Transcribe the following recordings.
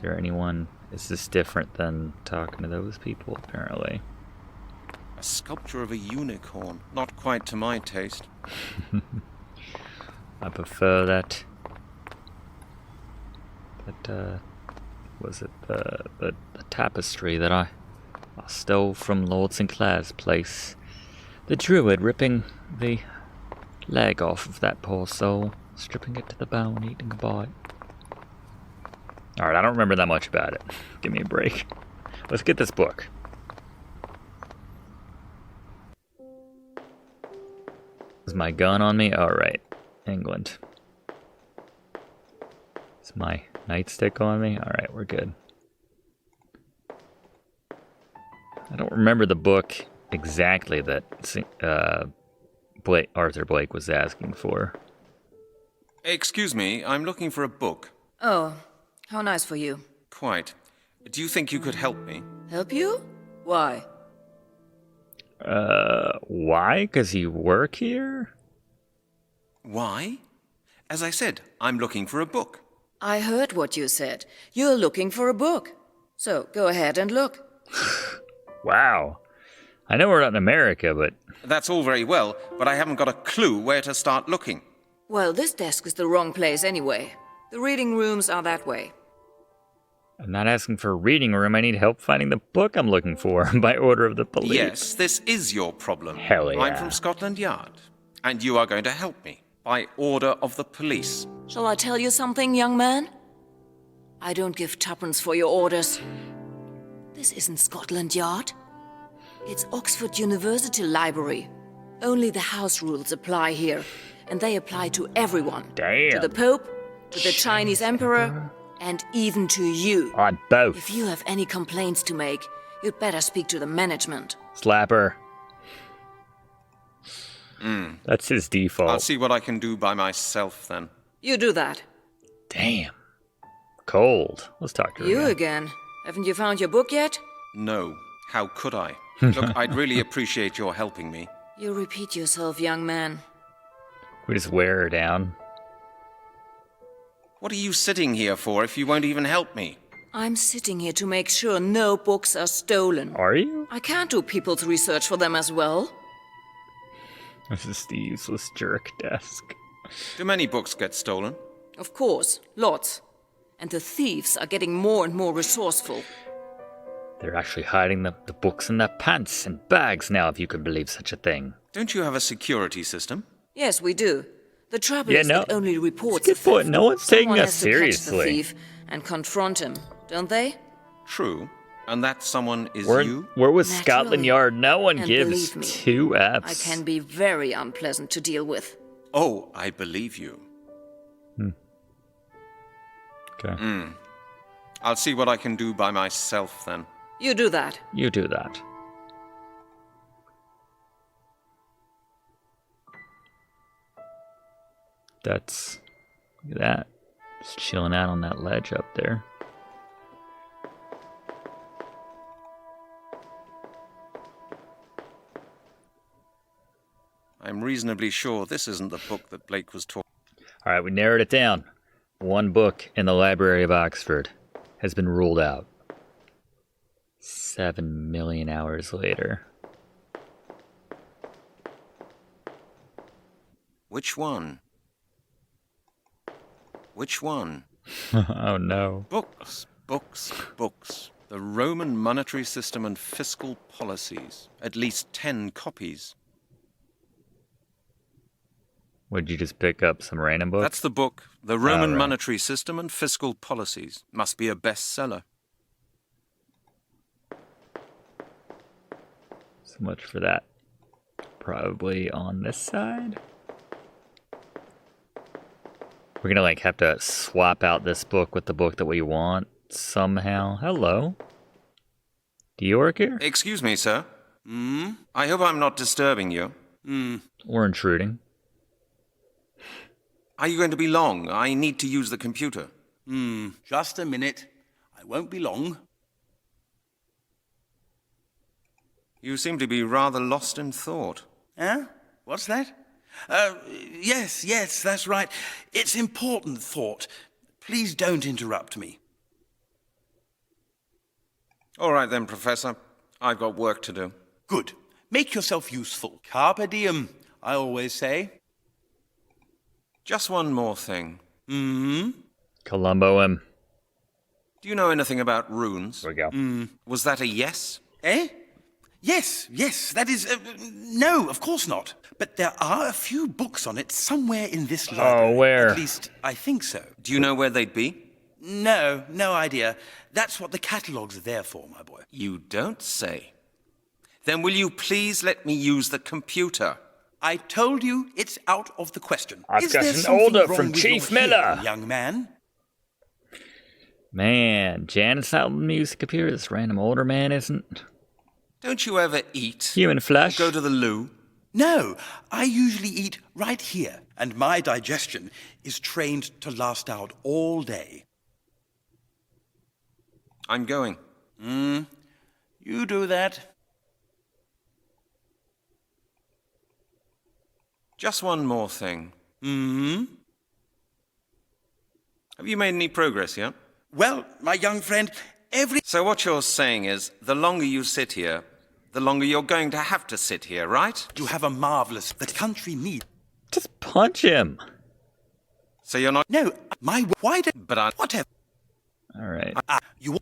there anyone... Is this different than talking to those people, apparently? A sculpture of a unicorn. Not quite to my taste. I prefer that... was it the tapestry that I stole from Lord Sinclair's place? The Druid ripping the leg off of that poor soul, stripping it to the bone, eating a bite. Alright, I don't remember that much about it. Give me a break. Let's get this book. Is my gun on me? Alright, England. Is my nightstick on me? Alright, we're good. I don't remember the book exactly that Arthur Blake was asking for. Excuse me, I'm looking for a book. Oh, how nice for you. Quite. Do you think you could help me? Help you? Why? Why? 'Cause you work here? Why? As I said, I'm looking for a book. I heard what you said. You're looking for a book. So, go ahead and look. Wow. I know we're not in America, but... That's all very well, but I haven't got a clue where to start looking. Well, this desk is the wrong place anyway. The reading rooms are that way. I'm not asking for a reading room. I need help finding the book I'm looking for by order of the police. Yes, this is your problem. Hell yeah. I'm from Scotland Yard, and you are going to help me by order of the police. Shall I tell you something, young man? I don't give tuppence for your orders. This isn't Scotland Yard. It's Oxford University Library. Only the house rules apply here, and they apply to everyone. Damn. To the Pope, to the Chinese Emperor, and even to you. On both. If you have any complaints to make, you'd better speak to the management. Slapper. That's his default. I'll see what I can do by myself, then. You do that. Damn. Cold. Let's talk to her You again. again. Haven't you found your book yet? No. How could I? Look, I'd really appreciate your helping me. You repeat yourself, young man. We just wear her down. What are you sitting here for if you won't even help me? I'm sitting here to make sure no books are stolen. Are you? I can't do people's research for them as well. This is the useless jerk desk. Do many books get stolen? Of course, lots. And the thieves are getting more and more resourceful. They're actually hiding the books in their pants and bags now, if you could believe such a thing. Don't you have a security system? Yes, we do. The trouble Yeah, is no. it only reports It's a good a point. theft. No one's taking Someone us has to catch seriously. the thief and confront him, don't they? True. And that someone is We're you? with Naturally. Scotland Yard. No one And gives believe me, two Fs. I can be very unpleasant to deal with. Oh, I believe you. Okay. I'll see what I can do by myself, then. You do that. You do that. That's... Look at that. Just chilling out on that ledge up there. I'm reasonably sure this isn't the book that Blake was talking. Alright, we narrowed it down. One book in the Library of Oxford has been ruled out. 7 million hours later. Which one? Which one? Oh no. Books, books, books. The Roman monetary system and fiscal policies. At least 10 copies. Would you just pick up some random books? That's the book. The Roman right. monetary system and fiscal policies. Must be a bestseller. So much for that. Probably on this side. We're gonna like have to swap out this book with the book that we want somehow. Hello. Do you work here? Excuse me, sir. I hope I'm not disturbing you. We're intruding. Are you going to be long? I need to use the computer. Just a minute. I won't be long. You seem to be rather lost in thought. Huh? What's that? Yes, that's right. It's important thought. Please don't interrupt me. All right then, Professor. I've got work to do. Good. Make yourself useful. Carpe diem, I always say. Just one more thing. Columbo him. Do you know anything about runes? There we go. Was that a yes? Eh? Yes, that is... no, of course not. But there are a few books on it somewhere in this library. where? At least, I think so. Do you know where they'd be? No idea. That's what the catalogues are there for, my boy. You don't say. Then will you please let me use the computer? I told you it's out of the question. I've Is got there an something order wrong from with Chief your Miller. hearing, young man? Man, Janet's out on the music computer. This random older man isn't. Don't you ever eat? Human flesh. Go to the loo? No, I usually eat right here, and my digestion is trained to last out all day. I'm going. You do that. Just one more thing. Have you made any progress yet? Well, my young friend, So what you're saying is, the longer you sit here, the longer you're going to have to sit here, right? you have a marvelous... The country needs... Just punch him. So you're not... No, why do... But I... Whatever. All right. You...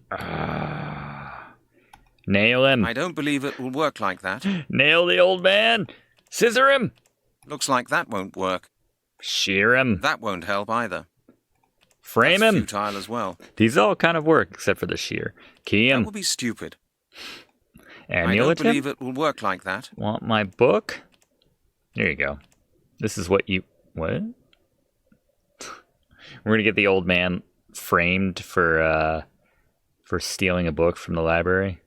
Nail him. I don't believe it will work like that. Nail the old man. Scissor him. Looks like that won't work. Shear him. That won't help either. Frame That's him. futile as well. These all kind of work, except for the shear. Key That him. would be stupid. I Amulet don't believe him. it will work like that. Want my book? There you go. This is what you... What? We're gonna get the old man framed for stealing a book from the library.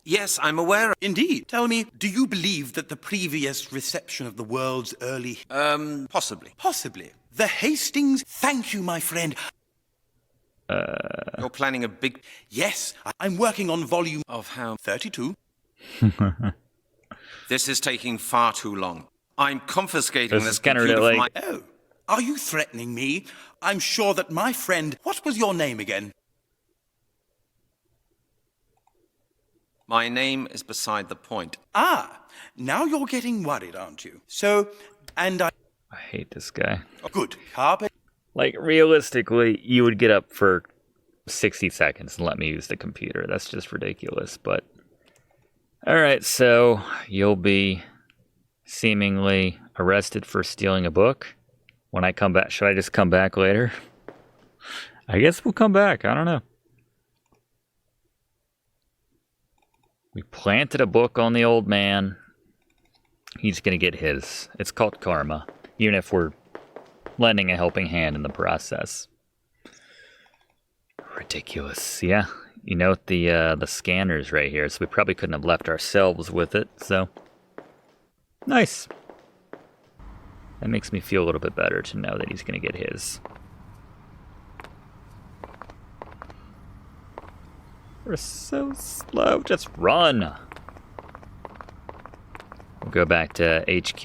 Yes, I'm aware. Indeed. Tell me, do you believe that the previous reception of the world's early... Possibly. Possibly. The Hastings... Thank you, my friend. You're planning a big... Yes, I'm working on volume... Of how... 32. This is taking far too long. I'm confiscating This this is kinda computer from like- my... Oh, are you threatening me? I'm sure that my friend... What was your name again? My name is beside the point. Ah, now you're getting worried, aren't you? So, and I... I hate this guy. Good. Carpet... Like, realistically, you would get up for 60 seconds and let me use the computer. That's just ridiculous, but... Alright, so you'll be seemingly arrested for stealing a book. When I come back, should I just come back later? I guess we'll come back, I don't know. We planted a book on the old man. He's gonna get his. It's called karma, even if we're lending a helping hand in the process. Ridiculous, yeah. You note the scanners right here, so we probably couldn't have left ourselves with it, so... Nice. That makes me feel a little bit better to know that he's gonna get his. We're so slow, just run! We'll go back to HQ.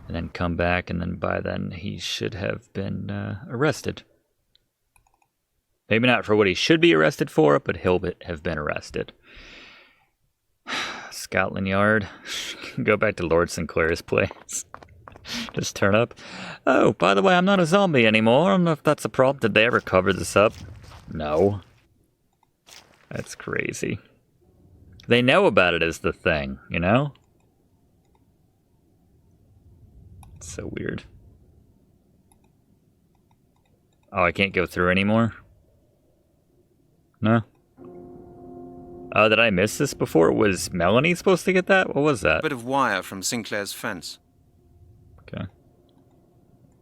And then come back, and then by then he should have been arrested. Maybe not for what he should be arrested for, but he'll have been arrested. Scotland Yard. Go back to Lord Sinclair's place. Just turn up. Oh, by the way, I'm not a zombie anymore. I don't know if that's a problem. Did they ever cover this up? No. That's crazy. They know about it as the thing, you know? It's so weird. Oh, I can't go through anymore? No? Oh, did I miss this before? Was Melanie supposed to get that? What was that? Bit of wire from Sinclair's fence. Okay.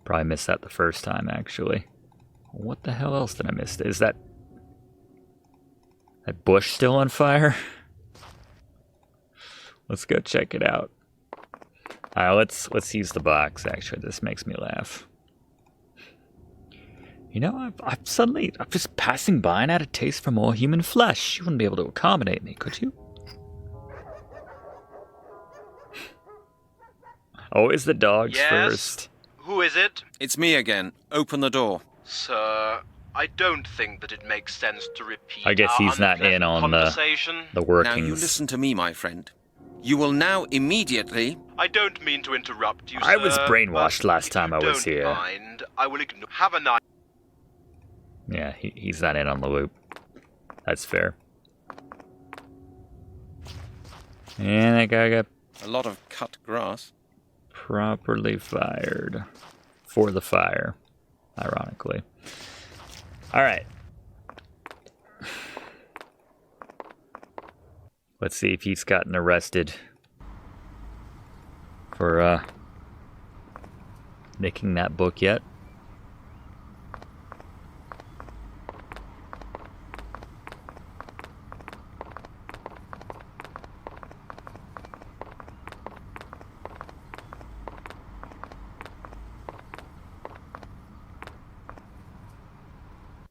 Probably missed that the first time, actually. What the hell else did I miss? Is that bush still on fire? Let's go check it out. Let's use the box, actually. This makes me laugh. You know, I'm just passing by and had a taste for more human flesh. You wouldn't be able to accommodate me, could you? Always the dogs Yes? first. Who is it? It's me again. Open the door. Sir, I don't think that it makes sense to repeat I guess our he's not in unpleasant on conversation. the workings. Now you listen to me, my friend. You will now immediately... I don't mean to interrupt you, I sir, was brainwashed but last if time you I was don't here. Mind, I will ignore. Have a nice. Yeah, he's not in on the loop. That's fair. And that guy got A lot of cut grass. properly fired. For the fire, ironically. Alright. Let's see if he's gotten arrested for nicking that book yet.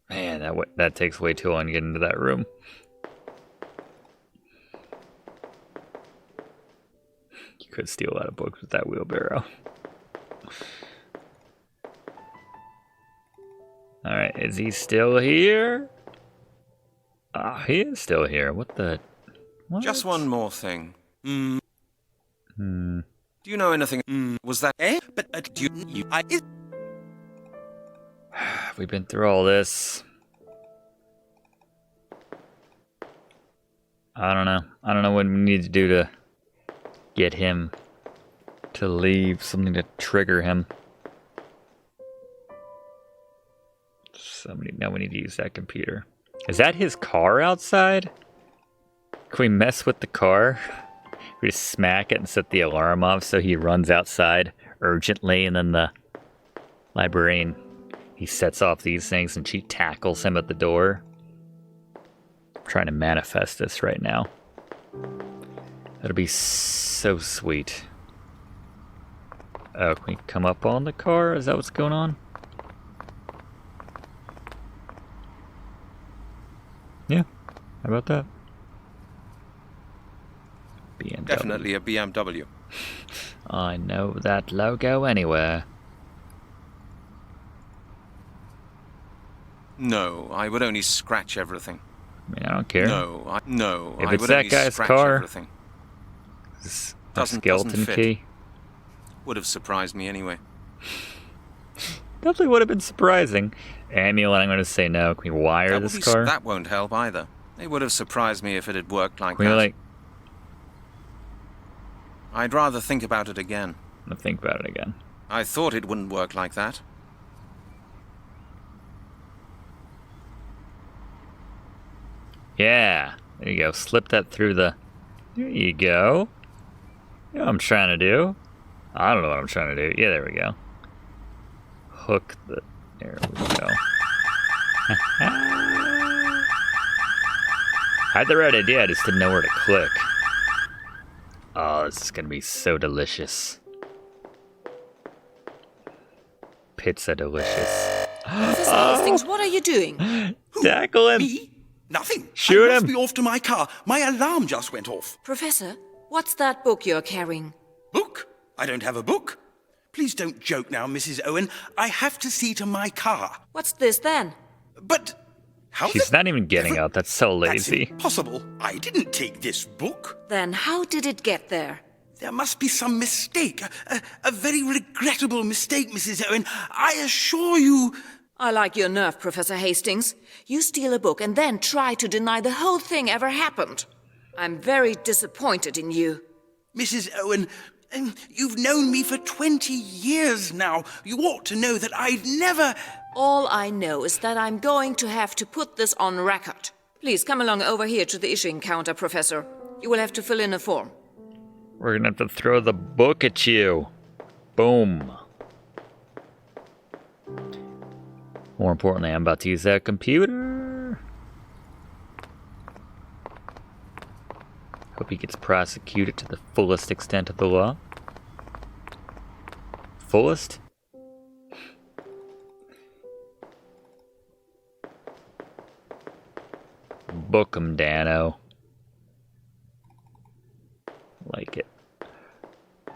Man, that takes way too long to get into that room. You could steal a lot of books with that wheelbarrow. Alright, is he still here? Ah, he is still here. What the... What? Just one more thing. Hmm. Do you know anything? Was that... But do you... We've been through all this. I don't know. I don't know what we need to do to get him to leave. Something to trigger him. Now we need to use that computer. Is that his car outside? Can we mess with the car? We just smack it and set the alarm off so he runs outside urgently, and then the librarian, he sets off these things and she tackles him at the door. I'm trying to manifest this right now. That'll be so sweet. Oh, can we come up on the car? Is that what's going on? Yeah, how about that? BMW. Definitely a BMW. I know that logo anywhere. No, I would only scratch everything. I mean, I don't care. No, If I it's would that only guy's scratch car, everything. It's a Doesn't skeleton fit. key. Would have surprised me anyway. Definitely would have been surprising. Amiel, I'm going to say no. Can we wire this car? That won't help either. It would have surprised me if it had worked like Can we, that. like... I'd rather think about it again. I'm going to think about it again. I thought it wouldn't work like that. Yeah. There you go. Slip that through the... There you go. You know what I'm trying to do? I don't know what I'm trying to do. Yeah, there we go. Hook the... There we go. I had the right idea, I just didn't know where to click. Oh, this is gonna be so delicious. Pizza delicious. Professor Hastings, what are you doing? Tackle him! Me? Nothing. Shoot I must him. be off to my car. My alarm just went off. Professor, what's that book you're carrying? Book? I don't have a book. Please don't joke now, Mrs. Owen. I have to see to my car. What's this then? But how She's the- not even getting out. That's so lazy. That's impossible. I didn't take this book. Then how did it get there? There must be some mistake. A very regrettable mistake, Mrs. Owen. I assure you... I like your nerve, Professor Hastings. You steal a book and then try to deny the whole thing ever happened. I'm very disappointed in you. Mrs. Owen, you've known me for 20 years now. You ought to know that I'd never... All I know is that I'm going to have to put this on record. Please come along over here to the issuing counter, Professor. You will have to fill in a form. We're gonna have to throw the book at you. Boom. More importantly, I'm about to use that computer. Hope he gets prosecuted to the fullest extent of the law. Fullest? Book 'em, Dano. Like it.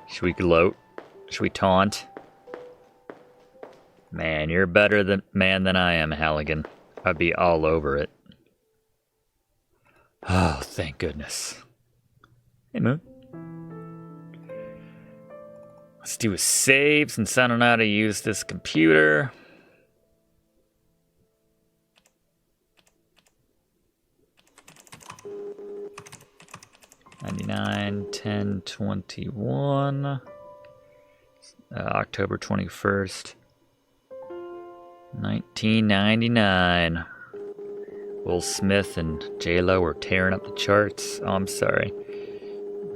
Should we gloat? Should we taunt? Man, you're a better man than I am, Halligan. I'd be all over it. Oh, thank goodness. Hey, Moon. Let's do a save since I don't know how to use this computer. $99.10.21. October 21st. 1999. Will Smith and J-Lo were tearing up the charts. Oh, I'm sorry.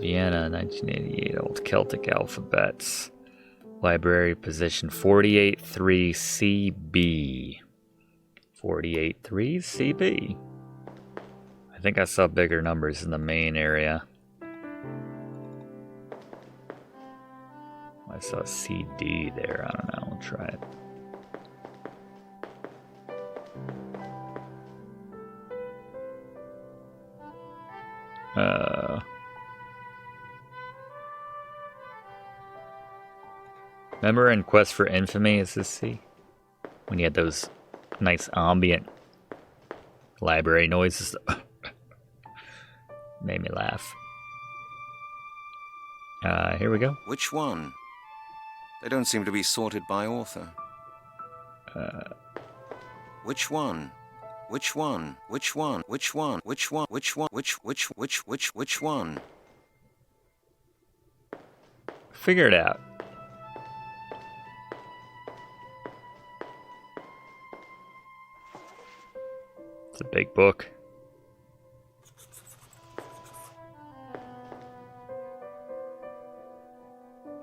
Vienna, 1988. Old Celtic alphabets. Library position 48.3 CB. 48.3 CB. I think I saw bigger numbers in the main area. I saw CD there. I don't know. We'll try it. Remember in Quest for Infamy, is this C? When you had those nice ambient library noises. Made me laugh. Here we go. Which one? They don't seem to be sorted by author. Which one? Which one? Which one? Which one? Which one? Which one? Which one? Figure it out. It's a big book.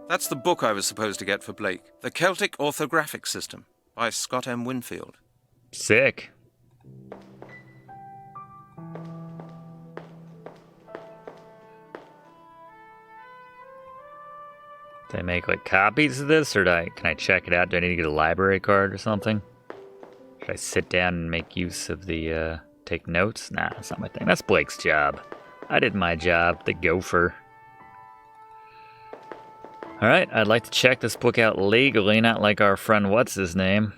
That's the book I was supposed to get for Blake. The Celtic Orthographic System by Scott M. Winfield. Sick. Do I make like copies of this, or can I check it out? Do I need to get a library card or something? Should I sit down and make use of the, take notes? Nah, that's not my thing. That's Blake's job. I did my job, the gopher. Alright, I'd like to check this book out legally, not like our friend what's-his-name.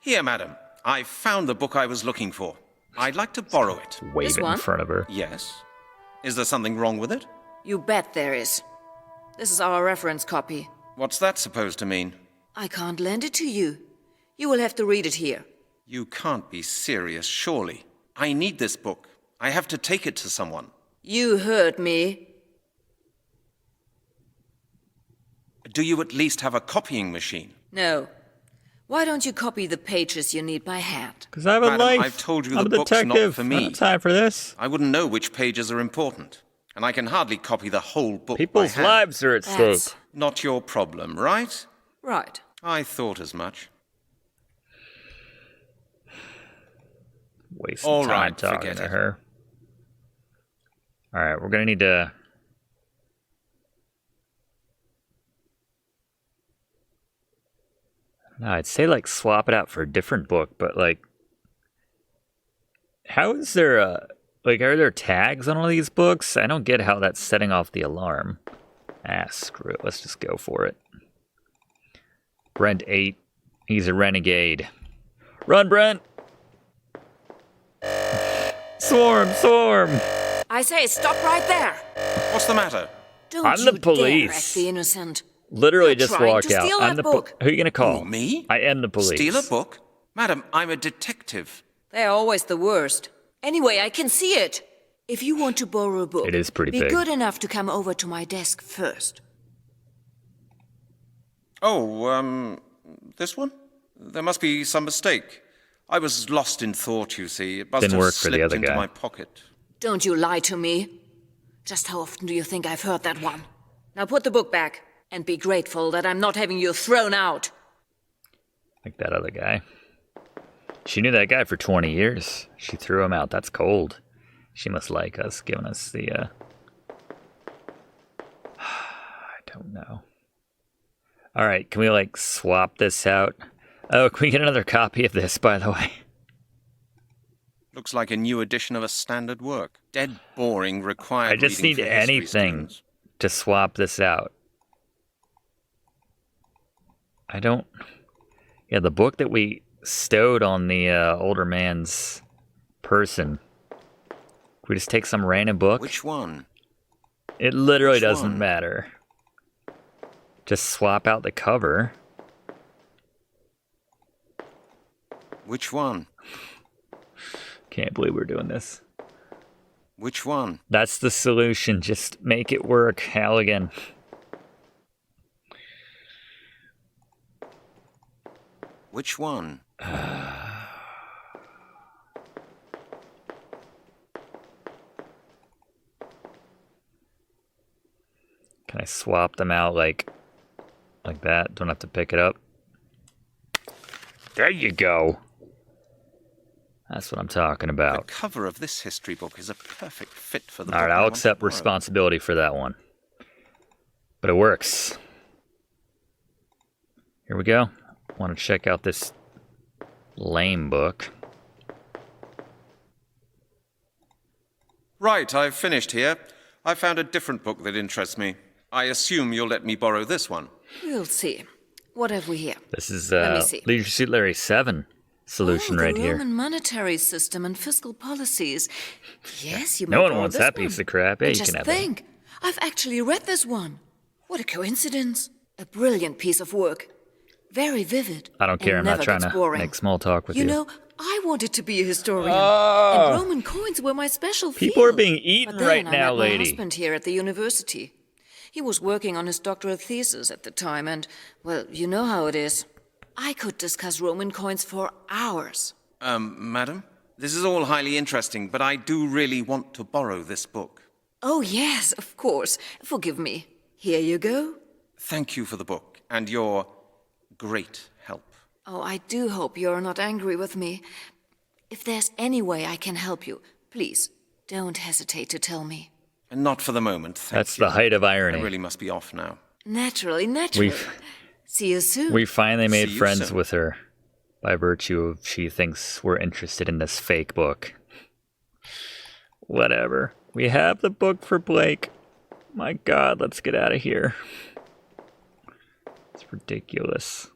Here, madam. I found the book I was looking for. I'd like to borrow it. Wave it in front of her. Yes. Is there something wrong with it? You bet there is. This is our reference copy. What's that supposed to mean? I can't lend it to you. You will have to read it here. You can't be serious, surely. I need this book. I have to take it to someone. You heard me. Do you at least have a copying machine? No. Why don't you copy the pages you need by hand? Because I have a Madam, life. I've told you I'm the a book's detective. not for me. I don't have time for this. I wouldn't know which pages are important. And I can hardly copy the whole book People's by hand. lives are at stake. Not your problem, right? Right. I thought as much. Wasting All time right, talking forget to it. her. Alright, we're gonna need to... No, I'd say like swap it out for a different book, but like... How is there a... Like, are there tags on all these books? I don't get how that's setting off the alarm. Ah, screw it. Let's just go for it. Brent 8. He's a renegade. Run, Brent! Swarm! Swarm! I say, stop right there. What's the matter? Don't I'm you the police. dare act the innocent. Literally You're just trying walk to out. steal I'm that the book. Who are you gonna call? Who, me? I am the police. Steal a book? Madam, I'm a detective. They're always the worst. Anyway, I can see it. If you want to borrow a book, It is pretty be big. good enough to come over to my desk first. Oh, this one? There must be some mistake. I was lost in thought, you see. It must Didn't have work for the slipped other into guy. my pocket. Don't you lie to me. Just how often do you think I've heard that one? Now put the book back, and be grateful that I'm not having you thrown out. Like that other guy. She knew that guy for 20 years. She threw him out. That's cold. She must like us, giving us the, I don't know. Alright, can we, like, swap this out? Oh, can we get another copy of this, by the way? Looks like a new edition of a standard work. Dead boring, required I just reading need for history anything students. to swap this out. I don't... Yeah, the book that we stowed on the older man's person. We just take some random book. Which one? It literally Which doesn't one? matter. Just swap out the cover. Which one? Can't believe we're doing this. Which one? That's the solution. Just make it work, Halligan. Which one? Can I swap them out like that? Don't have to pick it up. There you go. That's what I'm talking The about. cover of this history book is a perfect fit for the All book right, I I'll want to accept borrow. responsibility for that one. But it works. Here we go. Want to check out this lame book. Right, I've finished here. I found a different book that interests me. I assume you'll let me borrow this one. We'll see. What have we here? This is Let me see. Leadership Larry 7 solution the right here. Roman monetary system and fiscal policies. Yes, you No may one borrow wants this that piece one. of crap. Yeah, And you just can have that. think, I've actually read this one. What a coincidence. A brilliant piece of work. Very vivid. I don't care. and I'm not never trying gets to boring. make small talk with you. You know, I wanted to be a historian, and Roman coins were my special field. People are being eaten But then right I now, met lady. my husband here at the university. He was working on his doctoral thesis at the time, and, well, you know how it is. I could discuss Roman coins for hours. Madam? This is all highly interesting, but I do really want to borrow this book. Oh, yes, of course. Forgive me. Here you go. Thank you for the book and your great help. Oh, I do hope you're not angry with me. If there's any way I can help you, please, don't hesitate to tell me. And not for the moment, thank That's you. the height of irony. I really must be off now. Naturally. We've- See you soon. We finally made See you friends soon. with her by virtue of she thinks we're interested in this fake book. Whatever. We have the book for Blake. My God, let's get out of here. It's ridiculous.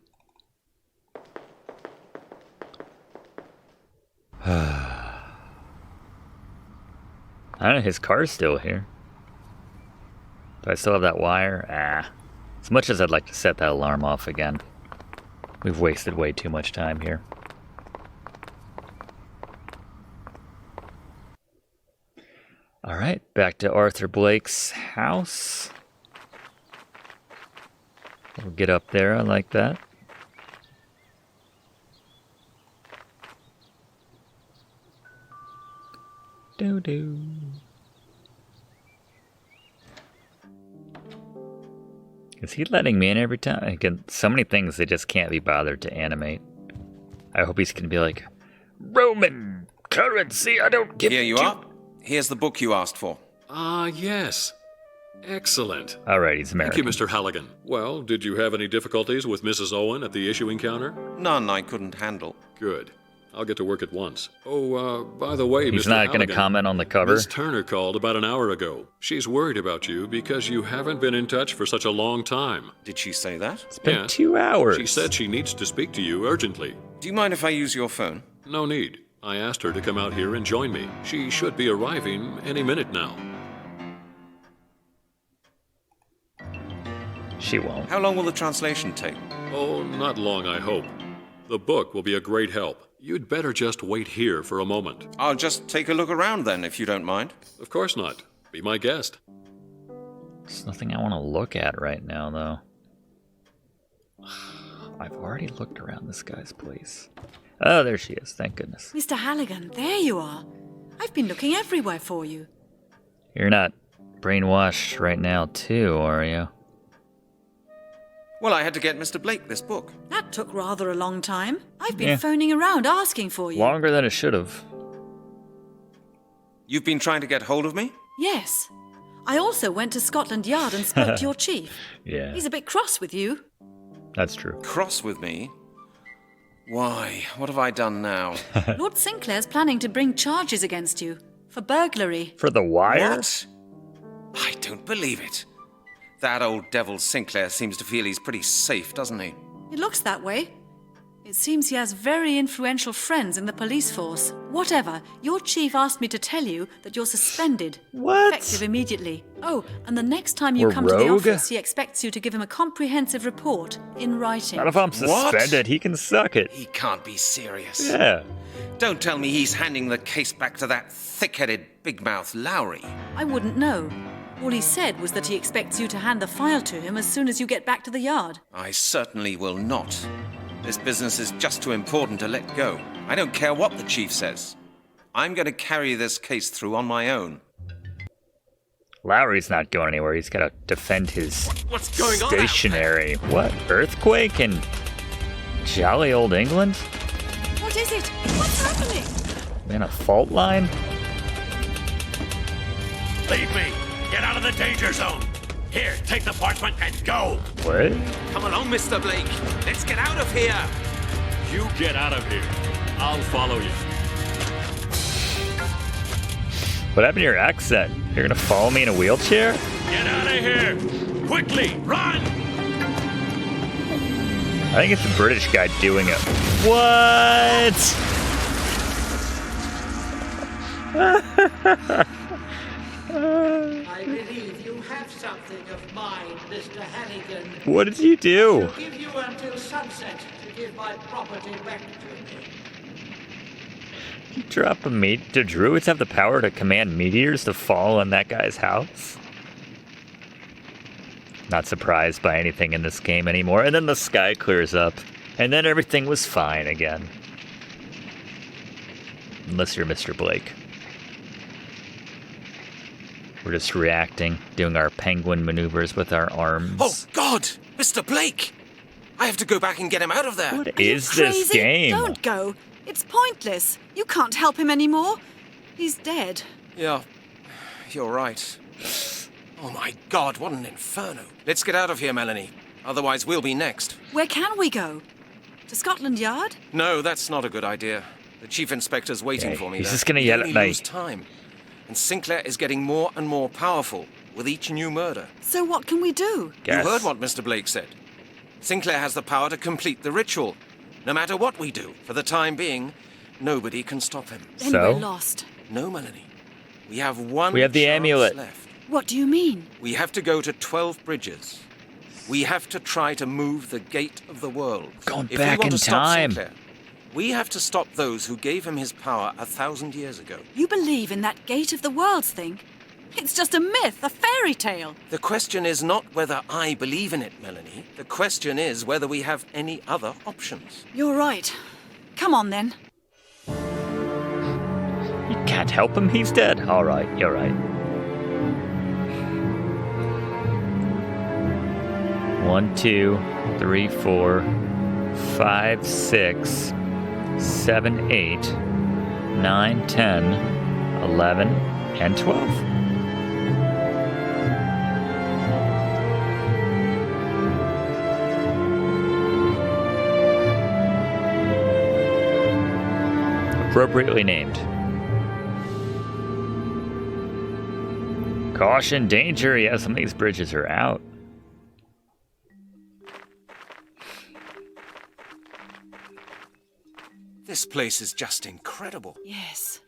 I don't know, his car's still here. Do I still have that wire? As much as I'd like to set that alarm off again. We've wasted way too much time here. Alright, back to Arthur Blake's house. We'll get up there, I like that. Doo-doo. Is he letting me in every time? Again, so many things they just can't be bothered to animate. I hope he's gonna be like, Roman currency, I don't give Here you two-" are. Here's the book you asked for. Ah, yes. Excellent. Alright, he's American. Thank you, Mr. Halligan. Well, did you have any difficulties with Mrs. Owen at the issuing counter? None I couldn't handle. Good. I'll get to work at once. Oh, by the way, He's Mr. not gonna Halligan, comment on the cover. Miss Turner called about an hour ago. She's worried about you because you haven't been in touch for such a long time. Did she say that? It's been Yes. 2 hours. She said she needs to speak to you urgently. Do you mind if I use your phone? No need. I asked her to come out here and join me. She should be arriving any minute now. She won't. How long will the translation take? Oh, not long, I hope. The book will be a great help. You'd better just wait here for a moment. I'll just take a look around then, if you don't mind. Of course not. Be my guest. There's nothing I want to look at right now, though. I've already looked around this guy's place. Oh, there she is. Thank goodness. Mr. Halligan, there you are. I've been looking everywhere for you. You're not brainwashed right now, too, are you? Well, I had to get Mr. Blake this book. That took rather a long time. I've been Yeah. phoning around asking for you. Longer than it should have. You've been trying to get hold of me? Yes. I also went to Scotland Yard and spoke to your chief. Yeah, He's a bit cross with you. that's true. Cross with me? Why, what have I done now? Lord Sinclair's planning to bring charges against you for burglary. For the wire? What? I don't believe it. That old devil Sinclair seems to feel he's pretty safe, doesn't he? It looks that way. It seems he has very influential friends in the police force. Whatever, your chief asked me to tell you that you're suspended. What? Effective immediately. Oh, and the next time you We're come to the rogue? office, he expects you to give him a comprehensive report in writing. Not if I'm What? suspended. He can suck it. He can't be serious. Yeah. Don't tell me he's handing the case back to that thick-headed, big-mouth Lowry. I wouldn't know. All he said was that he expects you to hand the file to him as soon as you get back to the yard. I certainly will not. This business is just too important to let go. I don't care what the chief says. I'm going to carry this case through on my own. Lowry's not going anywhere. He's got to defend his What's going on out there? stationary. What? Earthquake in jolly old England? What is it? What's happening? In a fault line? Leave me! Get out of the danger zone! Here, take the parchment and go! What? Come along, Mr. Blake. Let's get out of here. You get out of here. I'll follow you. What happened to your accent? You're gonna follow me in a wheelchair? Get out of here! Quickly, run! I think it's the British guy doing it. What? I believe you have something of mine, Mr. Hannigan. What did you do? I'll give you until sunset to give my property back to me. You drop a meat. Do druids have the power to command meteors to fall on that guy's house? Not surprised by anything in this game anymore. And then the sky clears up. And then everything was fine again. Unless you're Mr. Blake. We're just reacting, doing our penguin maneuvers with our arms. Oh, God! Mr. Blake! I have to go back and get him out of there. What Are you is this crazy? game? Don't go. It's pointless. You can't help him anymore. He's dead. Yeah, you're right. Oh my God, what an inferno. Let's get out of here, Melanie. Otherwise, we'll be next. Where can we go? To Scotland Yard? No, that's not a good idea. The chief inspector's waiting Okay, for me he's there. just gonna We yell only at me. lose time. And Sinclair is getting more and more powerful with each new murder. So what can we do? Guess. You heard what Mr. Blake said. Sinclair has the power to complete the ritual. No matter what we do, for the time being, nobody can stop him. Then So? we're lost. No, Melanie. We have one We have the chance amulet. left. What do you mean? We have to go to 12 bridges. We have to try to move the gate of the world. Going If back we want in to stop time. Sinclair, we have to stop those who gave him his power 1,000 years ago. You believe in that Gate of the Worlds thing? It's just a myth, a fairy tale. The question is not whether I believe in it, Melanie. The question is whether we have any other options. You're right. Come on then. You can't help him, he's dead. Alright, you're right. 1, 2, 3, 4, 5, 6, 7, 8, 9, 10, 11, and 12. Appropriately named. Caution, danger. Yeah, some of these bridges are out. This place is just incredible. Yes.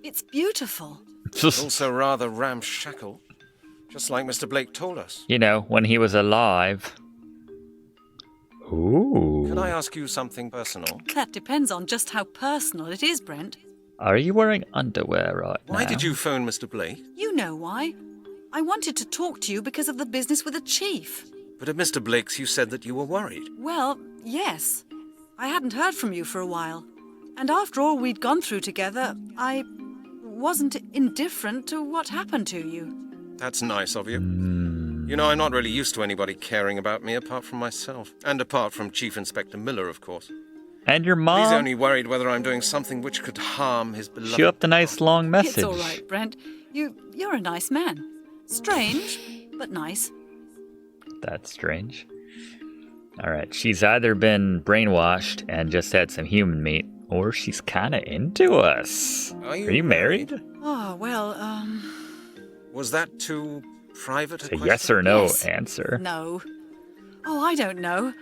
It's beautiful. Also rather ramshackle. Just like Mr. Blake told us. You know, when he was alive. Ooh. Can I ask you something personal? That depends on just how personal it is, Brent. Are you wearing underwear right now? Why did you phone Mr. Blake? You know why. I wanted to talk to you because of the business with the chief. But at Mr. Blake's you said that you were worried. Well, yes. I hadn't heard from you for a while. And after all we'd gone through together, I wasn't indifferent to what happened to you. That's nice of you. You know, I'm not really used to anybody caring about me apart from myself. And apart from Chief Inspector Miller, of course. And your mom? He's only worried whether I'm doing something which could harm his beloved. She left a nice long message. It's all right, Brent. You're a nice man. Strange, but nice. That's strange. Alright, she's either been brainwashed and just had some human meat, or she's kinda into us. Are you Are you married? Oh, well, Was that too private a It's a question? yes or no Yes. answer. no. Oh, I don't know.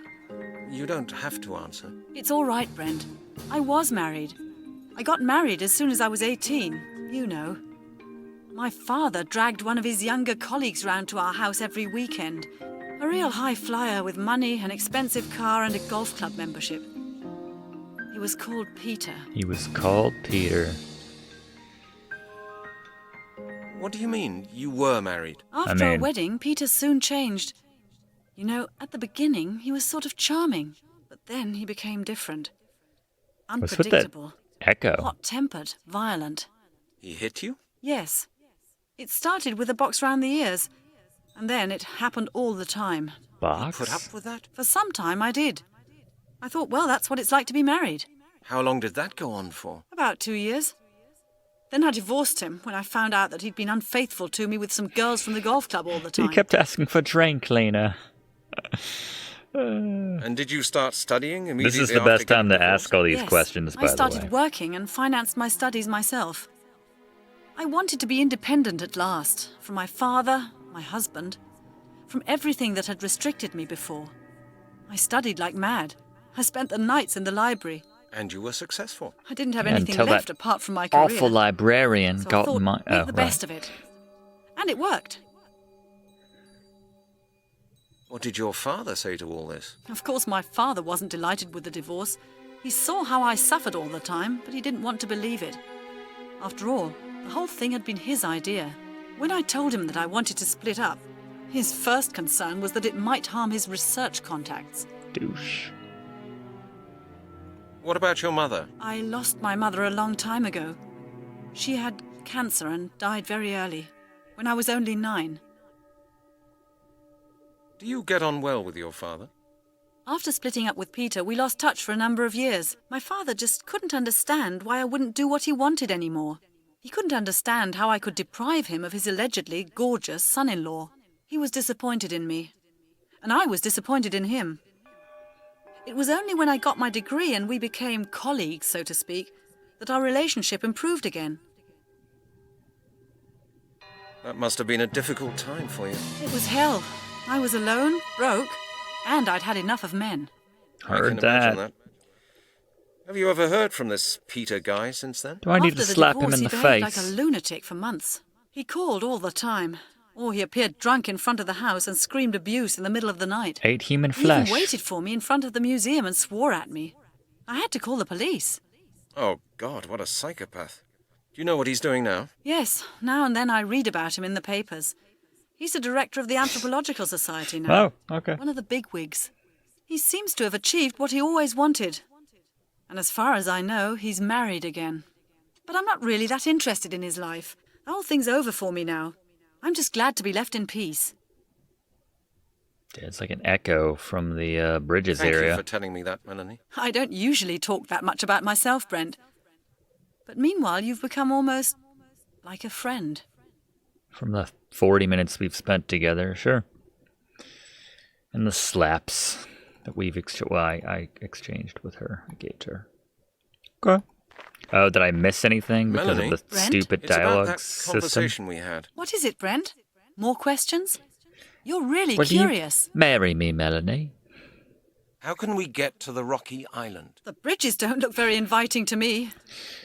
You don't have to answer. It's all right, Brent. I was married. I got married as soon as I was 18, you know. My father dragged one of his younger colleagues round to our house every weekend. A real high flyer with money, an expensive car, and a golf club membership. He was called Peter. He was called Peter. What do you mean, you were married? After our wedding, Peter soon changed. You know, at the beginning, he was sort of charming, but then he became different. What's with that Unpredictable. echo? Hot-tempered, violent. He hit you? Yes. It started with a box round the ears, and then it happened all the time. Box? Put up with that? For some time, I did. I thought, well, that's what it's like to be married. How long did that go on for? About 2 years. Then I divorced him when I found out that he'd been unfaithful to me with some girls from the golf club all the time. He kept asking for drain cleaner. And did you start studying immediately? This is the best time to ask all these Yes. questions, by I the way. started working and financed my studies myself. I wanted to be independent at last, from my father, my husband, from everything that had restricted me before. I studied like mad. I spent the nights in the library. And you were successful. I didn't have anything Until left that apart from my career. awful librarian So I got thought, in my... make the best of it. And it worked. What did your father say to all this? Of course, my father wasn't delighted with the divorce. He saw how I suffered all the time, but he didn't want to believe it. After all, the whole thing had been his idea. When I told him that I wanted to split up, his first concern was that it might harm his research contacts. Douche. What about your mother? I lost my mother a long time ago. She had cancer and died very early, when I was only 9. Do you get on well with your father? After splitting up with Peter, we lost touch for a number of years. My father just couldn't understand why I wouldn't do what he wanted anymore. He couldn't understand how I could deprive him of his allegedly gorgeous son-in-law. He was disappointed in me, and I was disappointed in him. It was only when I got my degree and we became colleagues, so to speak, that our relationship improved again. That must have been a difficult time for you. It was hell. I was alone, broke, and I'd had enough of men. I can imagine that. Have you ever heard from this Peter guy since then? Do I need After to the slap divorce, him in the he behaved face? like a lunatic for months. He called all the time, or he appeared drunk in front of the house and screamed abuse in the middle of the night. Ate human He flesh. even waited for me in front of the museum and swore at me. I had to call the police. Oh, God, what a psychopath. Do you know what he's doing now? Yes, now and then I read about him in the papers. He's the director of the Anthropological Society now. Oh, okay. One of the bigwigs. He seems to have achieved what he always wanted. And as far as I know, he's married again. But I'm not really that interested in his life. The whole thing's over for me now. I'm just glad to be left in peace. It's like an echo from the Bridges Thank area. you for telling me that, Melanie. I don't usually talk that much about myself, Brent. But meanwhile, you've become almost like a friend. From the 40 minutes we've spent together, sure. And the slaps that we've I exchanged with her. I gave to her. Okay. Oh, did I miss anything because Melanie? of the Brent? stupid It's about dialogue that system? conversation we had. What is it, Brent? More questions? You're really Will you curious. marry me, Melanie? How can we get to the rocky island? The bridges don't look very inviting to me.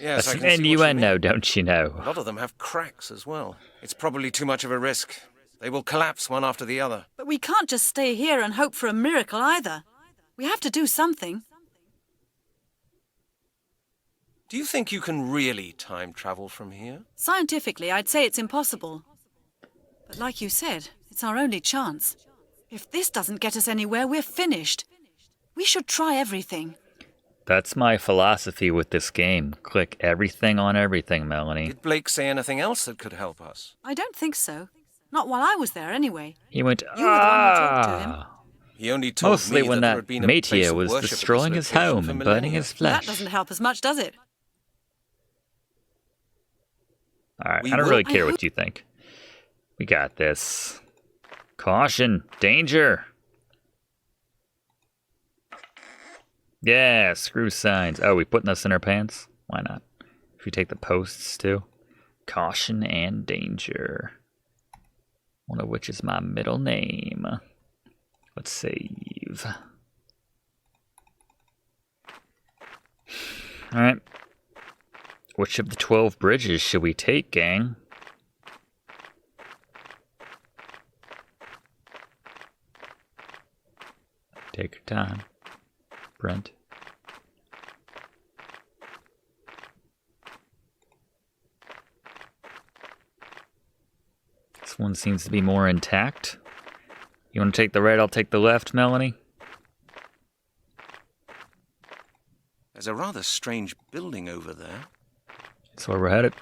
Yes, That's I an can see what you innuendo, mean. don't you know? A lot of them have cracks as well. It's probably too much of a risk. They will collapse one after the other. But we can't just stay here and hope for a miracle either. We have to do something. Do you think you can really time travel from here? Scientifically, I'd say it's impossible. But like you said, it's our only chance. If this doesn't get us anywhere, we're finished. We should try everything. That's my philosophy with this game. Click everything on everything, Melanie. Did Blake say anything else that could help us? I don't think so. Not while I was there, anyway. He went, You were the one who talked to him. He only told Mostly me when that there that had been a mate place here of was worship at this destroying his location home for and burning millennia. his flesh. That doesn't help us much, does it? Alright, We I don't will- really care what you think. We got this. Caution! Danger! Yeah, screw signs. Oh, we putting this in our pants? Why not? If you take the posts too. Caution and danger. One of which is my middle name. Let's save. Alright. Which of the 12 bridges should we take, gang? Take your time, Brent. This one seems to be more intact. You want to take the right, I'll take the left, Melanie? There's a rather strange building over there. That's where we're headed.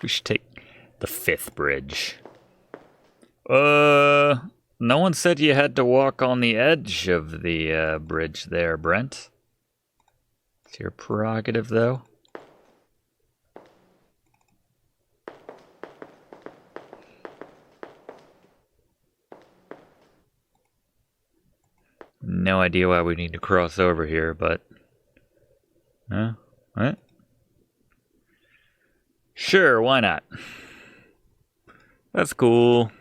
We should take the 5th bridge. No one said you had to walk on the edge of the bridge there, Brent. It's your prerogative, though. No idea why we need to cross over here, but... What? Sure, why not? That's cool.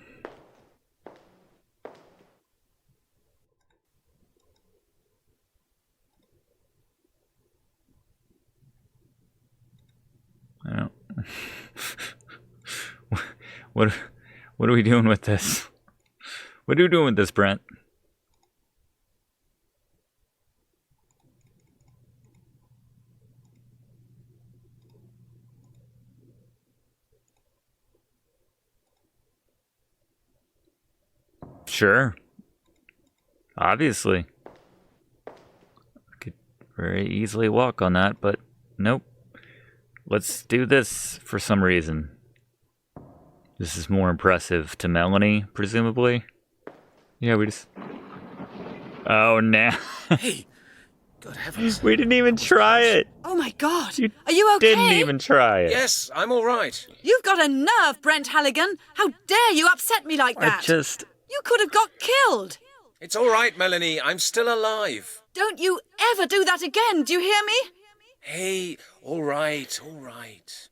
I don't... What are we doing with this? What are you doing with this, Brent? Sure. Obviously. I could very easily walk on that, but nope. Let's do this for some reason. This is more impressive to Melanie, presumably. Yeah, we just... Oh, nah. Hey! Good heavens. We didn't even try it. Oh my God! You Are you okay? didn't even try it. Yes, I'm all right. You've got a nerve, Brent Halligan. How dare you upset me like that? You could have got killed. It's all right, Melanie. I'm still alive. Don't you ever do that again, do you hear me? Hey, all right, all right.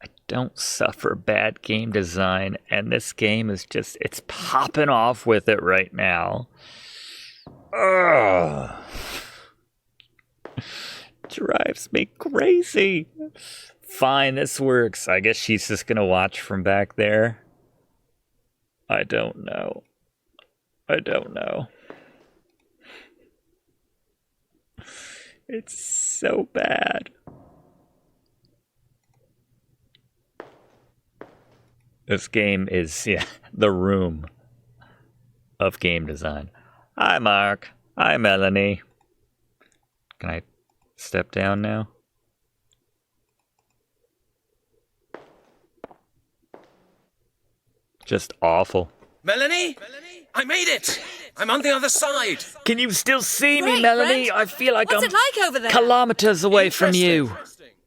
I don't suffer bad game design, and this game is just, it's popping off with it right now. Ugh. Drives me crazy. Fine, this works. I guess she's just gonna watch from back there. I don't know. It's so bad. This game is, yeah, the room of game design. Hi, Mark. Hi, Melanie. Can I step down now? Just awful. Melanie? I made it! I'm on the other side! Can you still see me, Great, Melanie? Brent. I feel like What's I'm it like over there? kilometers away from you.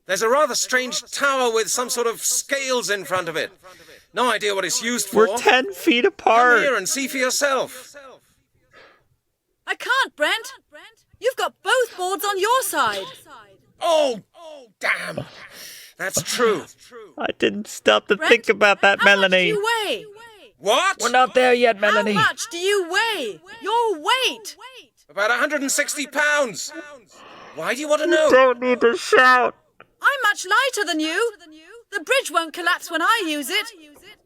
There's a rather strange tower with some sort of scales in front of it. No idea what it's used for. We're 10 feet Come apart. here and see for yourself. I can't, Brent. You've got both boards on your side. Oh, damn. That's true. I didn't stop to Brent, think about that, how Melanie. much do you weigh? What? We're not there yet, Melanie. How much do you weigh? Your weight. About 160 pounds. Why do you want to know? Don't need to shout. I'm much lighter than you. The bridge won't collapse when I use it.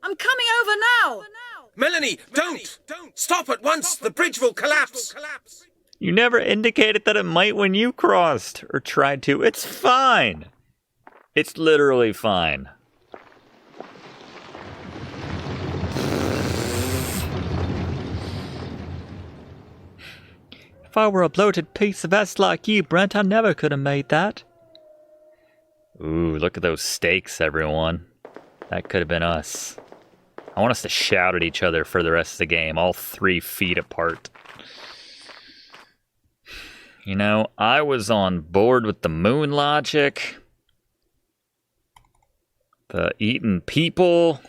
I'm coming over now. Melanie, don't! Stop at once! The bridge will collapse! You never indicated that it might when you crossed, or tried to. It's fine. It's literally fine. If I were a bloated piece of ass like you, Brent, I never could have made that. Ooh, look at those stakes, everyone. That could have been us. I want us to shout at each other for the rest of the game, all 3 feet apart. You know, I was on board with the moon logic, the eating people,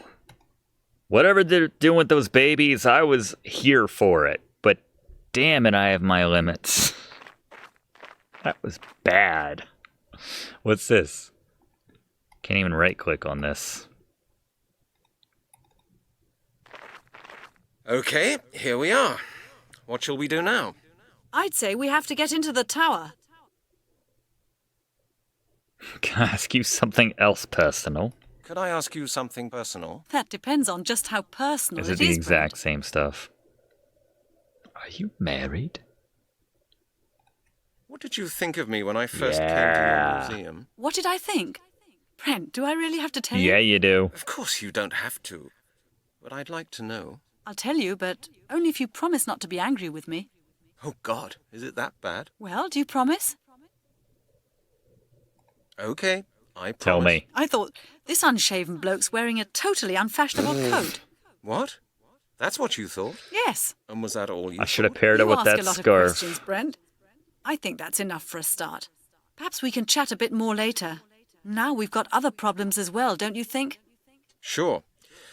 whatever they're doing with those babies, I was here for it. But damn it, I have my limits. That was bad. What's this? Can't even right-click on this. Okay, here we are. What shall we do now? I'd say we have to get into the tower. Can I ask you something else personal? Could I ask you something personal? That depends on just how personal Is it it the is, exact Brent. same stuff? Are you married? What did you think of me when I first came to Yeah. your museum? What did I think? Brent, do I really have to tell you? Yeah, you do. Of course you don't have to. But I'd like to know. I'll tell you, but only if you promise not to be angry with me. Oh, God, is it that bad? Well, do you promise? Okay, I promise. Tell me. I thought this unshaven bloke's wearing a totally unfashionable coat. What? That's what you thought? Yes. And was that all you I should have thought? paired it You with ask that a lot of scarf. questions, Brent. I think that's enough for a start. Perhaps we can chat a bit more later. Now we've got other problems as well, don't you think? Sure.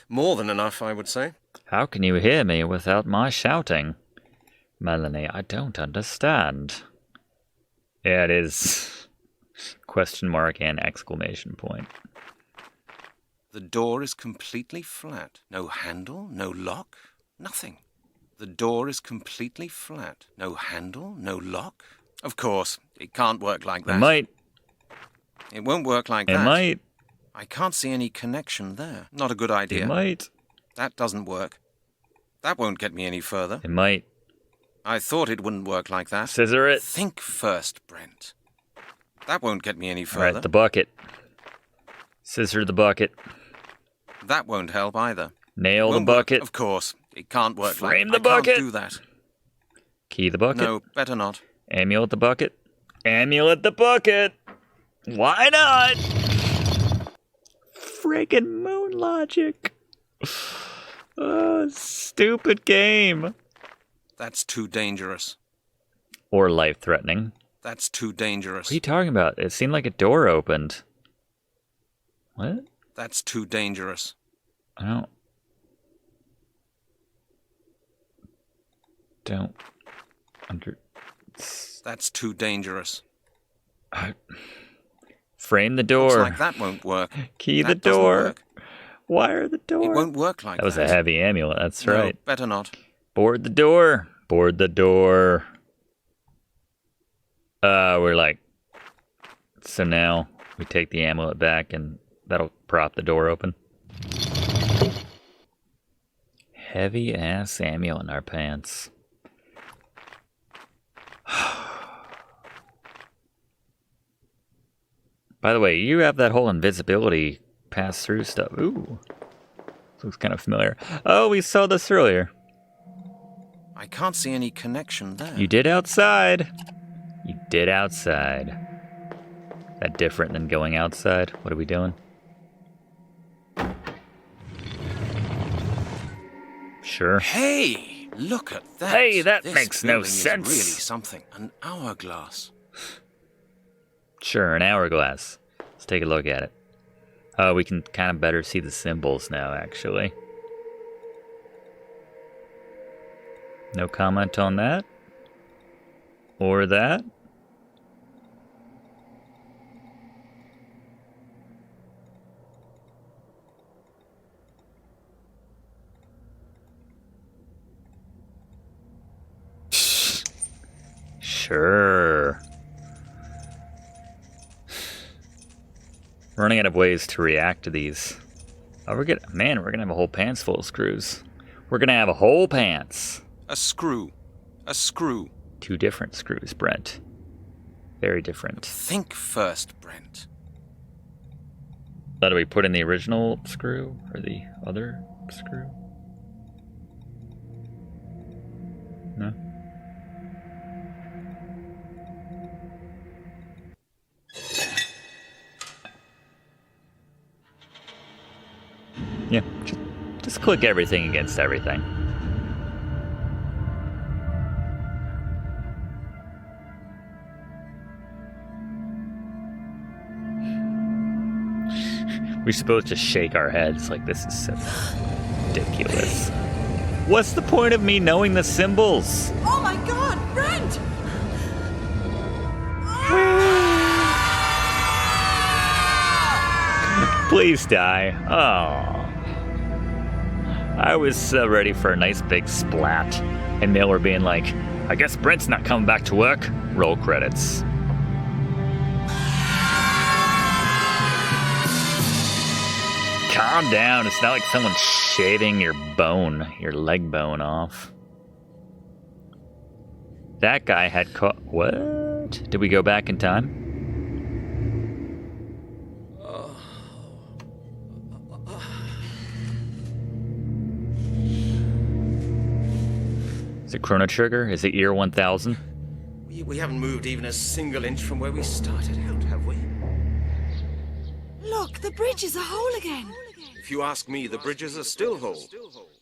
More than enough, I would say. How can you hear me without my shouting? Melanie, I don't understand. Yeah, it is. Question mark and exclamation point. The door is completely flat. No handle, no lock, nothing. The door is completely flat. No handle, no lock. Of course, it can't work like that. It might. It won't work like It that. might. I can't see any connection there. Not a good idea. It might. That doesn't work. That won't get me any further. It might. I thought it wouldn't work like that. Scissor it. Think first, Brent. That won't get me any All further. right, the bucket. Scissor the bucket. That won't help either. Nail the Won't work. bucket. Of course. It can't work like Frame that. the bucket. I can't do that. Key the bucket. No, better not. Amulet the bucket. Amulet the bucket. Why not? Friggin' moon logic. Oh, stupid game. That's too dangerous. Or life-threatening. That's too dangerous. What are you talking about? It seemed like a door opened. What? That's too dangerous. I don't under. That's too dangerous. Frame the door. Looks like that won't work. Key the That doesn't door. work. Wire the door. It won't work like that. That was a heavy amulet. That's No, right. better not. Board the door. Board the door. We're like. So now we take the amulet back and that'll prop the door open. Heavy ass amulet in our pants. By the way, you have that whole invisibility pass through stuff. Ooh. Looks kind of familiar. Oh, we saw this earlier. I can't see any connection there. You did outside. You did outside. That different than going outside? What are we doing? Sure. Hey, look at that. Hey, that This makes no building is sense. really something. An hourglass. Sure, an hourglass. Let's take a look at it. We can kind of better see the symbols now, actually. No comment on that? Or that? Sure. Running out of ways to react to these. Oh, we're gonna have a whole pants full of screws. We're gonna have a whole pants. A screw. A screw. 2 different screws, Brent. Very different. Think first, Brent. Now, do we put in the original screw or the other screw? No? Yeah, just click everything against everything. We're supposed to shake our heads like this is so ridiculous. What's the point of me knowing the symbols? Oh my god, Brent! Please die. Oh. I was ready for a nice big splat. And Miller being like, I guess Brent's not coming back to work. Roll credits. Calm down. It's not like someone's shaving your leg bone off. That guy had caught. What? Did we go back in time? Is it Chrono Trigger? Is it year 1000? We haven't moved even a single inch from where we started out, have we? Look, the bridge is a hole again. If you ask me, the bridges are still whole.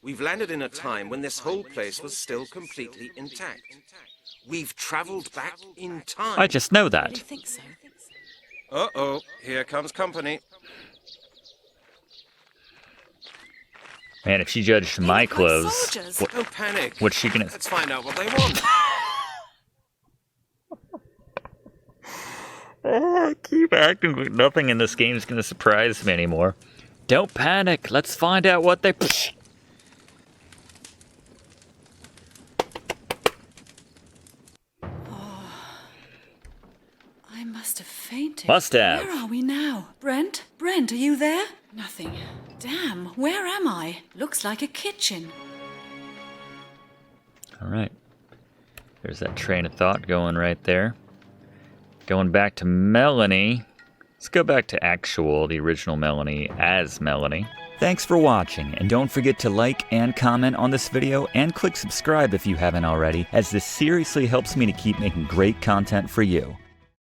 We've landed in a time when this whole place was still completely intact. We've traveled back in time. I just know I that. think so. Uh-oh, here comes company. Man, if she judged my look like clothes, soldiers. Don't panic. what's she gonna... Let's find out what they want. I keep acting like nothing in this game is gonna surprise me anymore. Don't panic. Let's find out what they... I must have fainted. Must have. Where are we now? Brent? Brent, are you there? Nothing. Damn, where am I? Looks like a kitchen. All right. There's that train of thought going right there. Going back to Melanie. Let's go back to the original Melanie as Melanie. Thanks for watching, and don't forget to like and comment on this video, and click subscribe if you haven't already, as this seriously helps me to keep making great content for you.